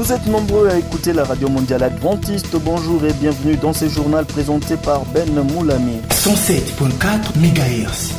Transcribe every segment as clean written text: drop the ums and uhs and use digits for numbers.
Vous êtes nombreux à écouter la radio mondiale adventiste. Bonjour et bienvenue dans ce journal présenté par Ben Moulami. 107.4 MHz.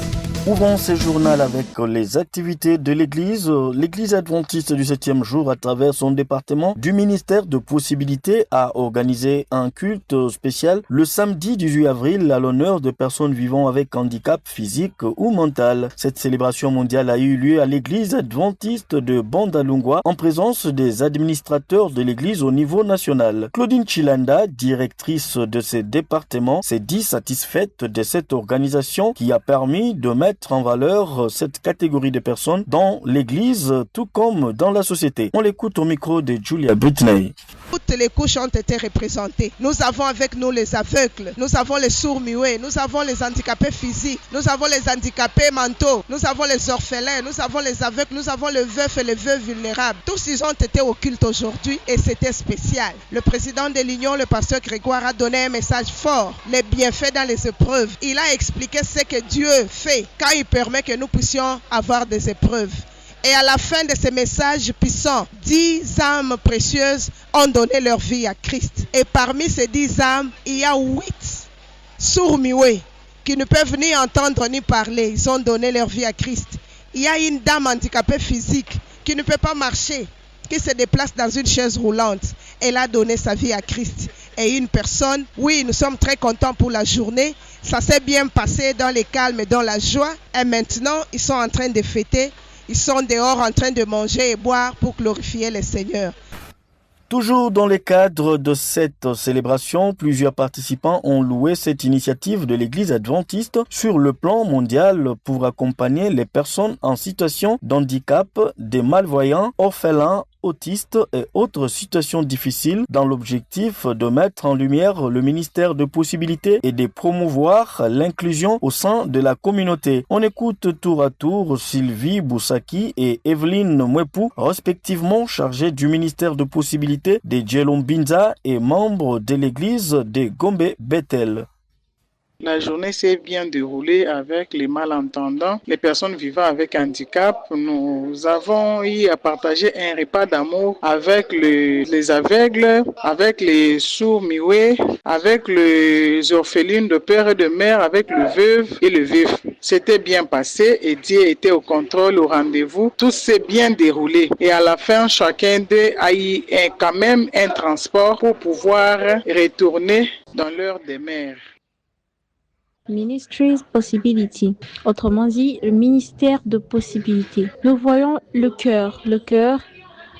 Ouvrons ce journal avec les activités de l'Église. L'Église adventiste du 7e jour, à travers son département du ministère de possibilités, a organisé un culte spécial le samedi 18 avril à l'honneur de personnes vivant avec handicap physique ou mental. Cette célébration mondiale a eu lieu à l'Église adventiste de Bandalungwa en présence des administrateurs de l'Église au niveau national. Claudine Chilanda, directrice de ce département, s'est dit satisfaite de cette organisation qui a permis de mettre en valeur cette catégorie de personnes dans l'Église tout comme dans la société. On l'écoute au micro de Julia Britney. Toutes les couches ont été représentées. Nous avons avec nous les aveugles, nous avons les sourds-muets, nous avons les handicapés physiques, nous avons les handicapés mentaux, nous avons les orphelins, nous avons les aveugles, nous avons les veufs et les veuves vulnérables. Tous ils ont été au culte aujourd'hui et c'était spécial. Le président de l'Union, le pasteur Grégoire, a donné un message fort, les bienfaits dans les épreuves. Il a expliqué ce que Dieu fait quand il permet que nous puissions avoir des épreuves. Et à la fin de ce message puissant, 10 âmes précieuses ont donné leur vie à Christ. Et parmi ces 10 âmes, il y a 8 sourds-muets qui ne peuvent ni entendre ni parler. Ils ont donné leur vie à Christ. Il y a une dame handicapée physique qui ne peut pas marcher, qui se déplace dans une chaise roulante. Elle a donné sa vie à Christ. Et une personne, oui, nous sommes très contents pour la journée. Ça s'est bien passé dans le calme et dans la joie. Et maintenant, ils sont en train de fêter. Ils sont dehors en train de manger et boire pour glorifier le Seigneur. Toujours dans le cadre de cette célébration, plusieurs participants ont loué cette initiative de l'Église adventiste sur le plan mondial pour accompagner les personnes en situation d'handicap, des malvoyants, orphelins, autistes et autres situations difficiles dans l'objectif de mettre en lumière le ministère de possibilités et de promouvoir l'inclusion au sein de la communauté. On écoute tour à tour Sylvie Boussaki et Evelyne Mwepou, respectivement chargées du ministère de possibilités de Djelombinza et membres de l'église de Gombe Bethel. La journée s'est bien déroulée avec les malentendants, les personnes vivant avec handicap. Nous avons eu à partager un repas d'amour avec les aveugles, avec les sourds-muets, avec les orphelines de père et de mère, avec le veuve et le veuf. C'était bien passé et Dieu était au contrôle, au rendez-vous. Tout s'est bien déroulé. Et à la fin, chacun d'eux a eu quand même un transport pour pouvoir retourner dans leur demeure. Ministries Possibility, autrement dit le ministère de possibilités. Nous voyons le cœur,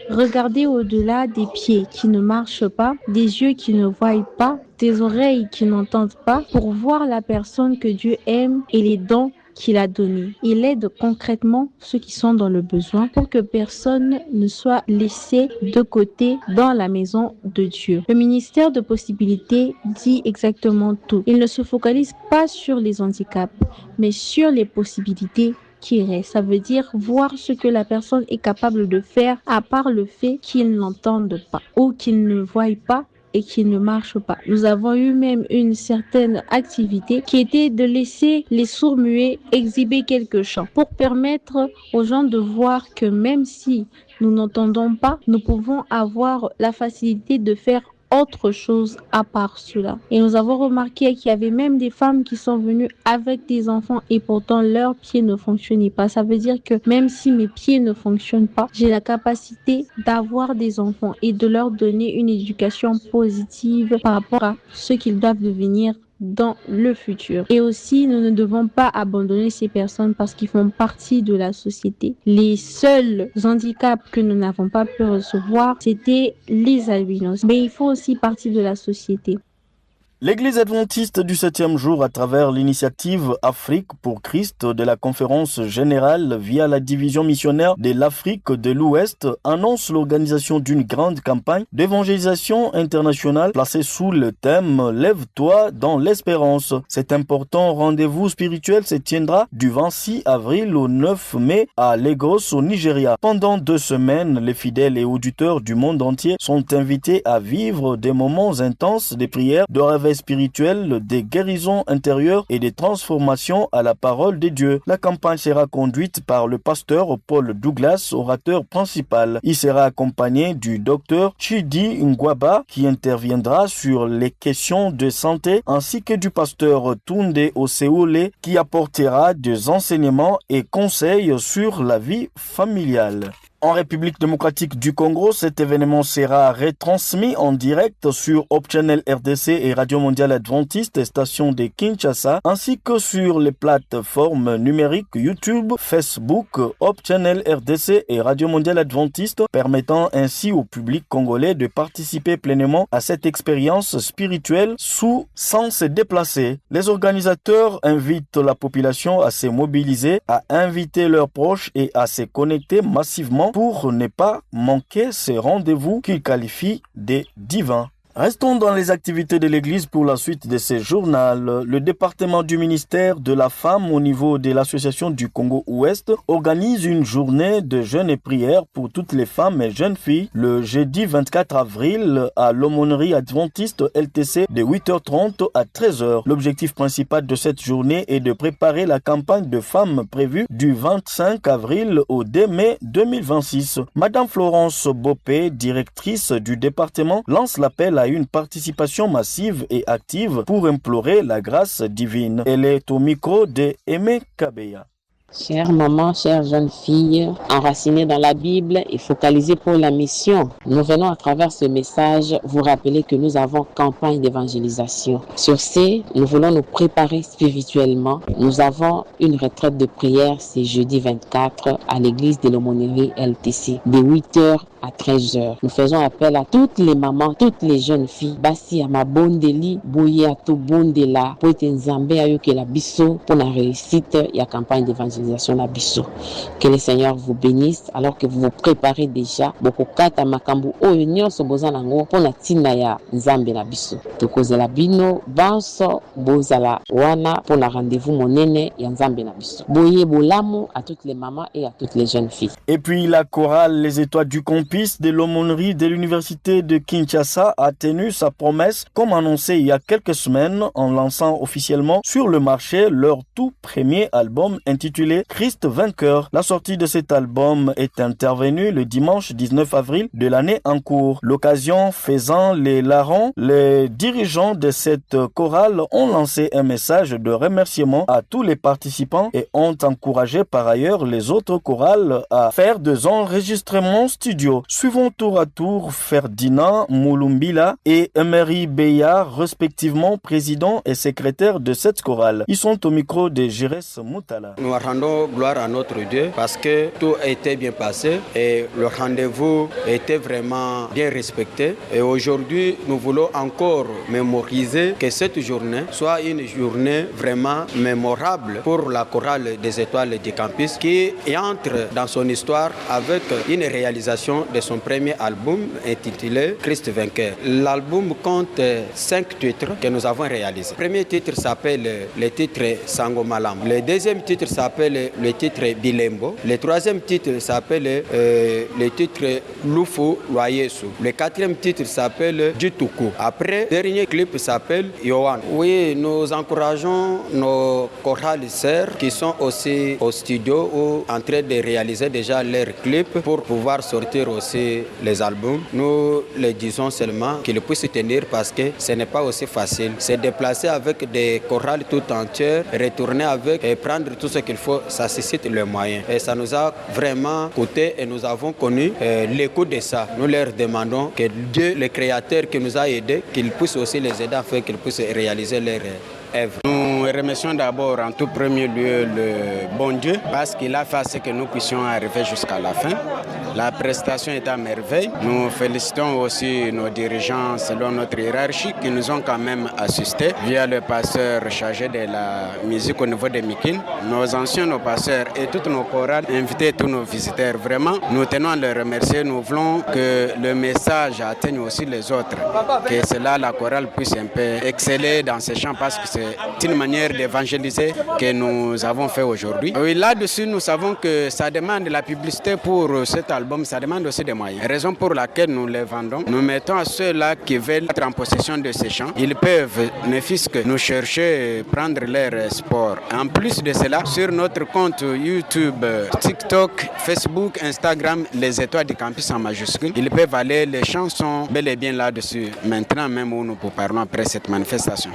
regarder au-delà des pieds qui ne marchent pas, des yeux qui ne voient pas, des oreilles qui n'entendent pas, pour voir la personne que Dieu aime et les dons qu'il a donnés. Il aide concrètement ceux qui sont dans le besoin pour que personne ne soit laissé de côté dans la maison de Dieu. Le ministère de possibilités dit exactement tout. Il ne se focalise pas sur les handicaps, mais sur les possibilités qui reste. Ça veut dire voir ce que la personne est capable de faire à part le fait qu'il n'entende pas ou qu'il ne voie pas et qui ne marche pas. Nous avons eu même une certaine activité qui était de laisser les sourds-muets exhiber quelques chants pour permettre aux gens de voir que même si nous n'entendons pas, nous pouvons avoir la facilité de faire autre chose à part cela. Et nous avons remarqué qu'il y avait même des femmes qui sont venues avec des enfants et pourtant leurs pieds ne fonctionnaient pas. Ça veut dire que même si mes pieds ne fonctionnent pas, j'ai la capacité d'avoir des enfants et de leur donner une éducation positive par rapport à ce qu'ils doivent devenir dans le futur. Et aussi, nous ne devons pas abandonner ces personnes parce qu'ils font partie de la société. Les seuls handicaps que nous n'avons pas pu recevoir, c'était les albinos. Mais ils font aussi partie de la société. L'Église adventiste du 7e jour, à travers l'initiative Afrique pour Christ de la conférence générale via la division missionnaire de l'Afrique de l'Ouest, annonce l'organisation d'une grande campagne d'évangélisation internationale placée sous le thème « Lève-toi dans l'espérance ». Cet important rendez-vous spirituel se tiendra du 26 avril au 9 mai à Lagos, au Nigeria. Pendant 2 semaines, les fidèles et auditeurs du monde entier sont invités à vivre des moments intenses de prière, de réveil réveil spirituel, des guérisons intérieures et des transformations à la parole de Dieu. La campagne sera conduite par le pasteur Paul Douglas, orateur principal. Il sera accompagné du docteur Chidi Ngwaba qui interviendra sur les questions de santé ainsi que du pasteur Tunde Oseole qui apportera des enseignements et conseils sur la vie familiale. En République démocratique du Congo, cet événement sera retransmis en direct sur Hope Channel RDC et Radio Mondiale Adventiste, station de Kinshasa, ainsi que sur les plateformes numériques YouTube, Facebook, Hope Channel RDC et Radio Mondiale Adventiste, permettant ainsi au public congolais de participer pleinement à cette expérience spirituelle sans se déplacer. Les organisateurs invitent la population à se mobiliser, à inviter leurs proches et à se connecter massivement pour ne pas manquer ces rendez-vous qu'ils qualifient de divins. Restons dans les activités de l'Église pour la suite de ce journal. Le département du ministère de la Femme au niveau de l'Association du Congo-Ouest organise une journée de jeûne et prière pour toutes les femmes et jeunes filles le jeudi 24 avril à l'aumônerie adventiste LTC de 8h30 à 13h. L'objectif principal de cette journée est de préparer la campagne de femmes prévue du 25 avril au 2 mai 2026. Madame Florence Bopé, directrice du département, lance l'appel à une participation massive et active pour implorer la grâce divine. Elle est au micro de Aimé Kabeya. Chères mamans, chères jeunes filles, enracinées dans la Bible et focalisées pour la mission, nous venons à travers ce message vous rappeler que nous avons campagne d'évangélisation. Sur ce, nous voulons nous préparer spirituellement. Nous avons une retraite de prière ce jeudi 24 à l'église de l'aumônerie LTC de 8h à 13h. Nous faisons appel à toutes les mamans, toutes les jeunes filles. Basi à ma bondeli, bouye à tout bondela, pour être nzambe ayoke la biso, pour la réussite et la campagne d'évangélisation la biso. Que le Seigneur vous bénisse alors que vous vous préparez déjà. Bokokata makambu oyo nyonso bozanango pour la tina ya nzambe la biso. Tokozela bino banso bozala wana pour la rendez-vous monene ya nzambe la biso. Boye bolamu à toutes les mamans et à toutes les jeunes filles. Et puis la chorale Les Étoiles du Campus de l'aumônerie de l'université de Kinshasa a tenu sa promesse comme annoncé il y a quelques semaines en lançant officiellement sur le marché leur tout premier album intitulé Christ vainqueur. La sortie de cet album est intervenue le dimanche 19 avril de l'année en cours. L'occasion faisant les larrons, les dirigeants de cette chorale ont lancé un message de remerciement à tous les participants et ont encouragé par ailleurs les autres chorales à faire des enregistrements studio. Suivons tour à tour Ferdinand Moulumbila et Emery Beya, respectivement président et secrétaire de cette chorale. Ils sont au micro de Jérès Moutala. Nous rendons gloire à notre Dieu parce que tout a été bien passé et le rendez-vous était vraiment bien respecté. Et aujourd'hui, nous voulons encore mémoriser que cette journée soit une journée vraiment mémorable pour la chorale des Étoiles du Campus qui entre dans son histoire avec une réalisation de son premier album intitulé Christ vainqueur. L'album compte 5 titres que nous avons réalisés. Le premier titre s'appelle le titre Sango Malam. Le deuxième titre s'appelle le titre Bilembo. Le troisième titre s'appelle le titre Lufu Loyesu. Le quatrième titre s'appelle Jituku. Après, le dernier clip s'appelle Yohan. Oui, nous encourageons nos chorales sœurs qui sont aussi au studio ou en train de réaliser déjà leurs clips pour pouvoir sortir aussi les albums. Nous les disons seulement qu'ils puissent tenir parce que ce n'est pas aussi facile. Se déplacer avec des chorales tout entières, retourner avec et prendre tout ce qu'il faut, ça suscite le moyen. Et ça nous a vraiment coûté et nous avons connu le coût de ça. Nous leur demandons que Dieu, le Créateur qui nous a aidés, qu'il puisse aussi les aider afin qu'ils puissent réaliser leur œuvre. Nous remercions d'abord en tout premier lieu le bon Dieu parce qu'il a fait ce que nous puissions arriver jusqu'à la fin. La prestation est à merveille. Nous félicitons aussi nos dirigeants selon notre hiérarchie qui nous ont quand même assistés via le pasteur chargé de la musique au niveau de Mikin, nos anciens, nos pasteurs et toutes nos chorales, inviter tous nos visiteurs. Vraiment, nous tenons à les remercier. Nous voulons que le message atteigne aussi les autres, que cela, la chorale puisse un peu exceller dans ces chants parce que c'est une manière d'évangéliser que nous avons fait aujourd'hui. Oui, là-dessus, nous savons que ça demande la publicité pour cet album. album, ça demande aussi des moyens. Raison pour laquelle nous les vendons. Nous mettons à ceux-là qui veulent être en possession de ces chants. Ils peuvent, ne fût-ce que nous chercher, prendre leur sport. En plus de cela, sur notre compte YouTube, TikTok, Facebook, Instagram, les étoiles du campus en majuscule, ils peuvent aller, les chants sont bel et bien là-dessus. Maintenant même où nous parlons après cette manifestation.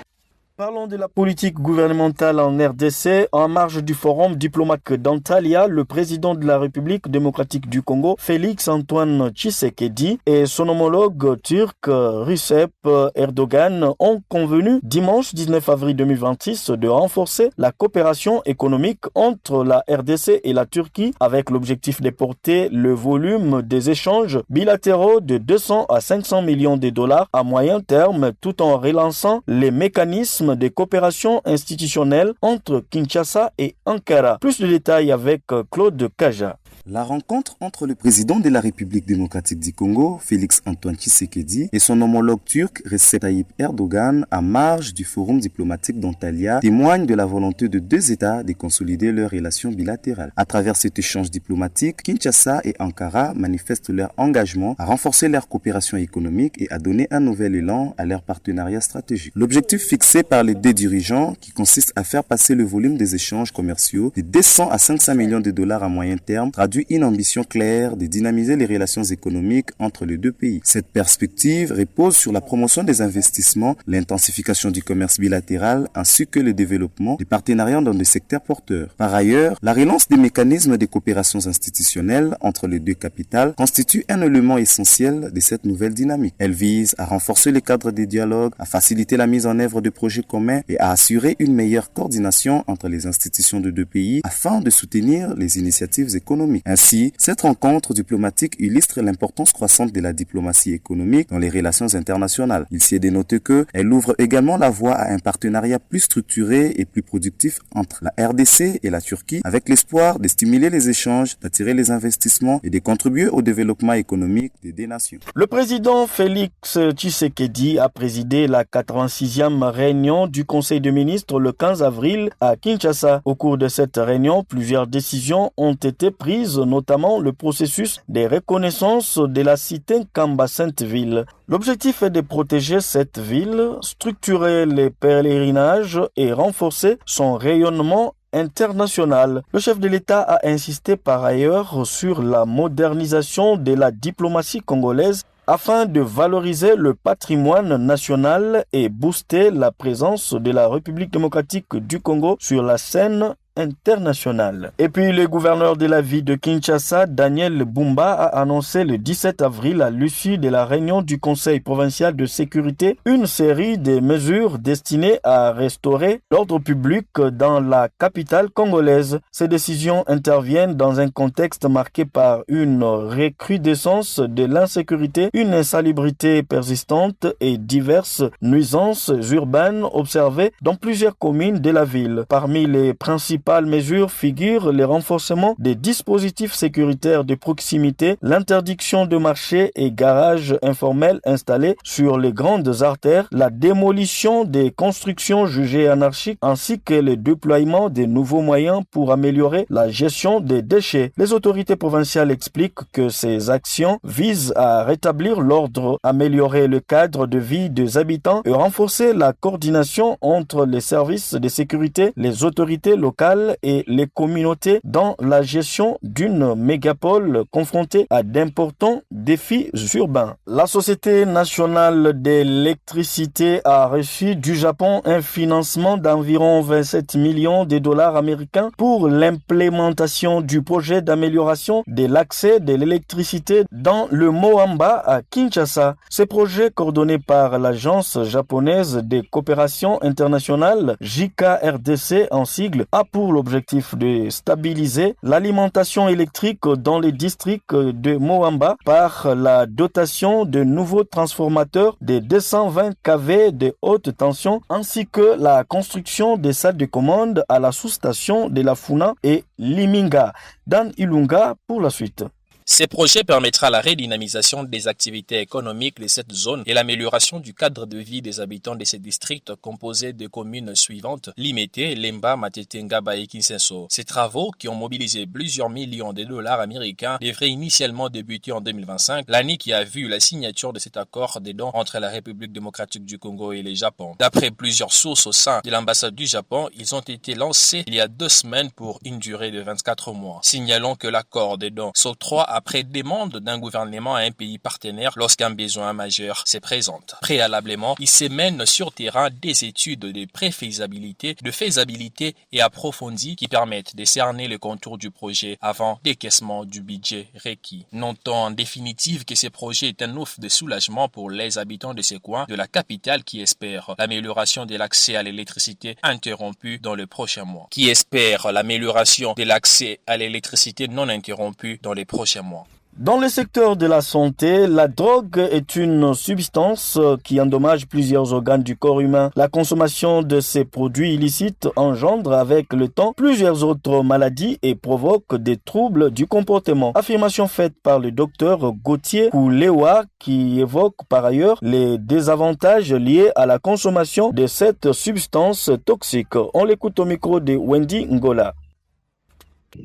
Parlons de la politique gouvernementale en RDC. En marge du forum diplomatique d'Antalya, le président de la République démocratique du Congo, Félix Antoine Tshisekedi, et son homologue turc Recep Erdogan ont convenu dimanche 19 avril 2026 de renforcer la coopération économique entre la RDC et la Turquie avec l'objectif de porter le volume des échanges bilatéraux de 200 à 500 millions de dollars à moyen terme tout en relançant les mécanismes des coopérations institutionnelles entre Kinshasa et Ankara. Plus de détails avec Claude Kaja. La rencontre entre le président de la République démocratique du Congo, Félix Antoine Tshisekedi, et son homologue turc, Recep Tayyip Erdogan, à marge du forum diplomatique d'Antalya, témoigne de la volonté de deux États de consolider leurs relations bilatérales. À travers cet échange diplomatique, Kinshasa et Ankara manifestent leur engagement à renforcer leur coopération économique et à donner un nouvel élan à leur partenariat stratégique. L'objectif fixé par les deux dirigeants, qui consiste à faire passer le volume des échanges commerciaux de 200 à 500 millions de dollars à moyen terme, traduit une ambition claire de dynamiser les relations économiques entre les deux pays. Cette perspective repose sur la promotion des investissements, l'intensification du commerce bilatéral ainsi que le développement des partenariats dans des secteurs porteurs. Par ailleurs, la relance des mécanismes de coopération institutionnelle entre les deux capitales constitue un élément essentiel de cette nouvelle dynamique. Elle vise à renforcer le cadre des dialogues, à faciliter la mise en œuvre de projets communs et à assurer une meilleure coordination entre les institutions de deux pays afin de soutenir les initiatives économiques. Ainsi, cette rencontre diplomatique illustre l'importance croissante de la diplomatie économique dans les relations internationales. Il s'y est dénoté qu'elle ouvre également la voie à un partenariat plus structuré et plus productif entre la RDC et la Turquie, avec l'espoir de stimuler les échanges, d'attirer les investissements et de contribuer au développement économique des deux nations. Le président Félix Tshisekedi a présidé la 86e réunion du Conseil des ministres le 15 avril à Kinshasa. Au cours de cette réunion, plusieurs décisions ont été prises, notamment le processus de reconnaissance de la cité Kamba Sainte-Ville. L'objectif est de protéger cette ville, structurer les pèlerinages et renforcer son rayonnement international. Le chef de l'État a insisté par ailleurs sur la modernisation de la diplomatie congolaise afin de valoriser le patrimoine national et booster la présence de la République démocratique du Congo sur la scène internationale. Et puis le gouverneur de la ville de Kinshasa, Daniel Bumba, a annoncé le 17 avril à l'issue de la réunion du Conseil provincial de sécurité une série de mesures destinées à restaurer l'ordre public dans la capitale congolaise. Ces décisions interviennent dans un contexte marqué par une recrudescence de l'insécurité, une insalubrité persistante et diverses nuisances urbaines observées dans plusieurs communes de la ville. Parmi les principales mesures figurent le renforcement des dispositifs sécuritaires de proximité, l'interdiction de marchés et garages informels installés sur les grandes artères, la démolition des constructions jugées anarchiques ainsi que le déploiement de nouveaux moyens pour améliorer la gestion des déchets. Les autorités provinciales expliquent que ces actions visent à rétablir l'ordre, améliorer le cadre de vie des habitants et renforcer la coordination entre les services de sécurité, les autorités locales et les communautés dans la gestion d'une mégapole confrontée à d'importants défis urbains. La Société nationale d'électricité a reçu du Japon un financement d'environ 27 millions de dollars américains pour l'implémentation du projet d'amélioration de l'accès de l'électricité dans le Moamba à Kinshasa. Ce projet, coordonné par l'Agence japonaise de coopération internationale JKRDC en sigle, a pour l'objectif de stabiliser l'alimentation électrique dans les districts de Moamba par la dotation de nouveaux transformateurs de 220 kV de haute tension ainsi que la construction des salles de commande à la sous-station de la Funa et Liminga. Dan Ilunga pour la suite. Ces projets permettra la redynamisation des activités économiques de cette zone et l'amélioration du cadre de vie des habitants de ces districts composés de communes suivantes: Limete, Lemba, Matete, Ngaba et Kinsenso. Ces travaux, qui ont mobilisé plusieurs millions de dollars américains, devraient initialement débuter en 2025, l'année qui a vu la signature de cet accord d'aide entre la République démocratique du Congo et le Japon. D'après plusieurs sources au sein de l'ambassade du Japon, ils ont été lancés il y a 2 semaines pour une durée de 24 mois. Signalons que l'accord d'aide s'octroie après demande d'un gouvernement à un pays partenaire lorsqu'un besoin majeur se présente. Préalablement, il se mène sur terrain des études de préfaisabilité, de faisabilité et approfondies qui permettent de cerner le contour du projet avant décaissement du budget requis. Notons en définitive que ce projet est un ouf de soulagement pour les habitants de ces coins de la capitale qui espèrent l'amélioration de l'accès à l'électricité interrompue dans le prochain mois. Qui espèrent l'amélioration de l'accès à l'électricité non interrompue dans les prochains mois. Dans le secteur de la santé, la drogue est une substance qui endommage plusieurs organes du corps humain. La consommation de ces produits illicites engendre avec le temps plusieurs autres maladies et provoque des troubles du comportement. Affirmation faite par le docteur Gauthier Koulewa qui évoque par ailleurs les désavantages liés à la consommation de cette substance toxique. On l'écoute au micro de Wendy Ngola.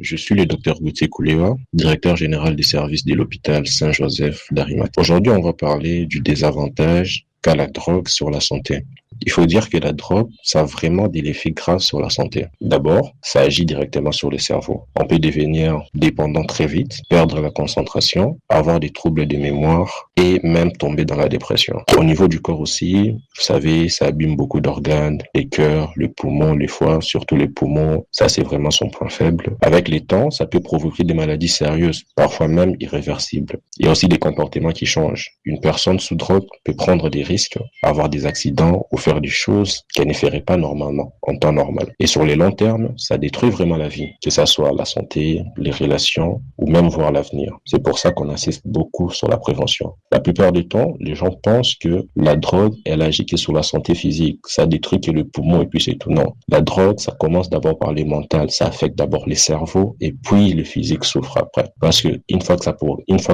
Je suis le docteur Gauthier Koulewa, directeur général des services de l'hôpital Saint-Joseph d'Arimathie. Aujourd'hui, on va parler du désavantage qu'a la drogue sur la santé. Il faut dire que la drogue, ça a vraiment des effets graves sur la santé. D'abord, ça agit directement sur le cerveau. On peut devenir dépendant très vite, perdre la concentration, avoir des troubles de mémoire et même tomber dans la dépression. Au niveau du corps aussi, vous savez, ça abîme beaucoup d'organes, les cœurs, le poumon, les foies, surtout les poumons. Ça, c'est vraiment son point faible. Avec les temps, ça peut provoquer des maladies sérieuses, parfois même irréversibles. Il y a aussi des comportements qui changent. Une personne sous drogue peut prendre des risques, avoir des accidents ou faire des choses qu'elle ne ferait pas normalement, en temps normal. Et sur les longs termes, ça détruit vraiment la vie, que ça soit la santé, les relations ou même voir l'avenir. C'est pour ça qu'on insiste beaucoup sur la prévention. La plupart du temps, les gens pensent que la drogue, elle agit que sur la santé physique. Ça détruit que le poumon et puis c'est tout. Non. La drogue, ça commence d'abord par le mental. Ça affecte d'abord les cerveaux et puis le physique souffre après. Parce que une fois que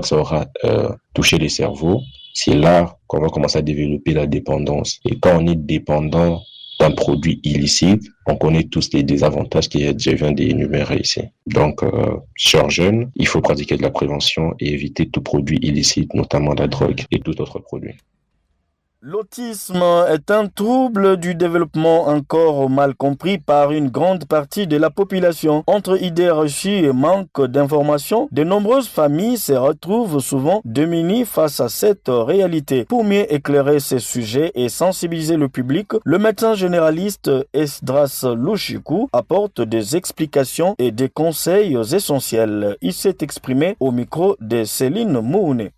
ça aura touché les cerveaux, c'est là qu'on va commencer à développer la dépendance. Et quand on est dépendant d'un produit illicite, on connaît tous les désavantages que je viens d'énumérer ici. Donc, chers jeunes, il faut pratiquer de la prévention et éviter tout produit illicite, notamment la drogue et tout autre produit. L'autisme est un trouble du développement encore mal compris par une grande partie de la population. Entre idées reçues et manque d'informations, de nombreuses familles se retrouvent souvent démunies face à cette réalité. Pour mieux éclairer ces sujets et sensibiliser le public, le médecin généraliste Esdras Louchikou apporte des explications et des conseils essentiels. Il s'est exprimé au micro de Céline Mouhouné.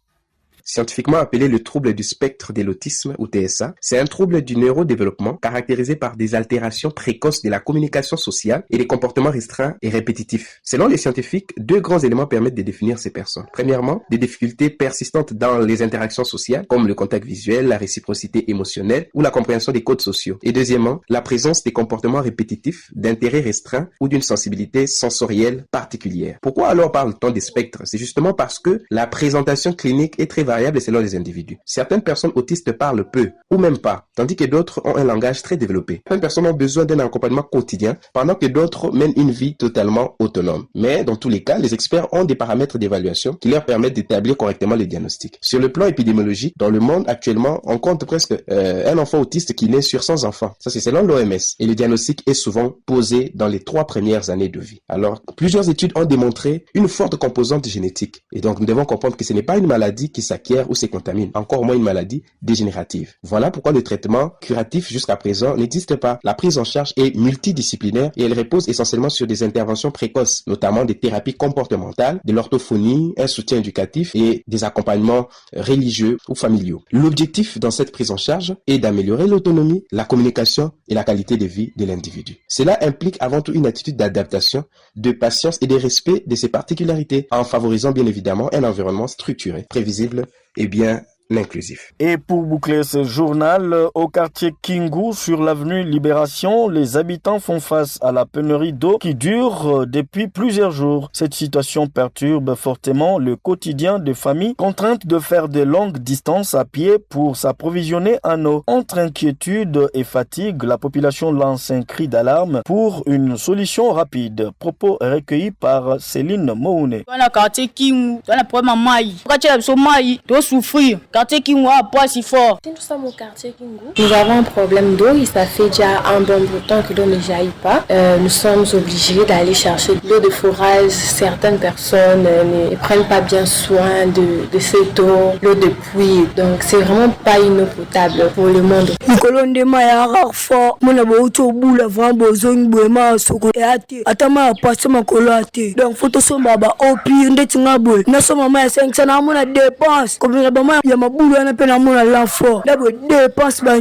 Scientifiquement appelé le trouble du spectre de l'autisme ou TSA, c'est un trouble du neurodéveloppement caractérisé par des altérations précoces de la communication sociale et des comportements restreints et répétitifs. Selon les scientifiques, 2 grands éléments permettent de définir ces personnes. Premièrement, des difficultés persistantes dans les interactions sociales, comme le contact visuel, la réciprocité émotionnelle ou la compréhension des codes sociaux. Et deuxièmement, la présence des comportements répétitifs, d'intérêts restreints ou d'une sensibilité sensorielle particulière. Pourquoi alors parle-t-on des spectres? C'est justement parce que la présentation clinique est très variable selon les individus. Certaines personnes autistes parlent peu ou même pas, tandis que d'autres ont un langage très développé. Certaines personnes ont besoin d'un accompagnement quotidien, pendant que d'autres mènent une vie totalement autonome. Mais dans tous les cas, les experts ont des paramètres d'évaluation qui leur permettent d'établir correctement les diagnostics. Sur le plan épidémiologique, dans le monde actuellement, on compte presque un enfant autiste qui naît sur 100 enfants. Ça, c'est selon l'OMS. Et le diagnostic est souvent posé dans les 3 premières années de vie. Alors, plusieurs études ont démontré une forte composante génétique. Et donc, nous devons comprendre que ce n'est pas une maladie qui s'acquiert ou se contamine, encore moins une maladie dégénérative. Voilà pourquoi le traitement curatif jusqu'à présent n'existe pas. La prise en charge est multidisciplinaire et elle repose essentiellement sur des interventions précoces, notamment des thérapies comportementales, de l'orthophonie, un soutien éducatif et des accompagnements religieux ou familiaux. L'objectif dans cette prise en charge est d'améliorer l'autonomie, la communication et la qualité de vie de l'individu. Cela implique avant tout une attitude d'adaptation, de patience et de respect de ses particularités, en favorisant bien évidemment un environnement structuré, prévisible et bien inclusif. Et pour boucler ce journal, au quartier Kingu, sur l'avenue Libération, les habitants font face à la pénurie d'eau qui dure depuis plusieurs jours. Cette situation perturbe fortement le quotidien des familles contraintes de faire de longues distances à pied pour s'approvisionner en eau. Entre inquiétude et fatigue, la population lance un cri d'alarme pour une solution rapide. Propos recueillis par Céline Moune. Dans le quartier Kingu, dans le problème maï, quand tu as maï, tu souffrir. Quartier Kingu a pas si fort. Nous sommes au quartier Kingu. Nous avons un problème d'eau et ça fait déjà un bon bout de temps que l'eau ne jaillit pas. Nous sommes obligés d'aller chercher de l'eau de forage. Certaines personnes ne prennent pas bien soin de cette eau, l'eau de pluie. Donc c'est vraiment pas une eau potable pour le monde. Nicolas Ndema ya rafo, mona bauto bula vambo zoni bwema soko ate. Atama passe makolo ate. Donc faut to somba ba opi ndeti ngabwe. Na soma ma 500 na mona dépense. Comme na ba ma ya mabulu na pe na mona l'enfant. D'abord dépense ba.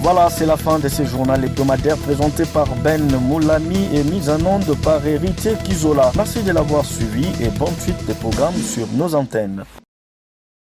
Voilà, c'est la fin de ce journal hebdomadaire présenté par Ben Moulami et mis en onde par Héritier Kizola. Merci de l'avoir suivi et bonne suite des programmes sur nos antennes.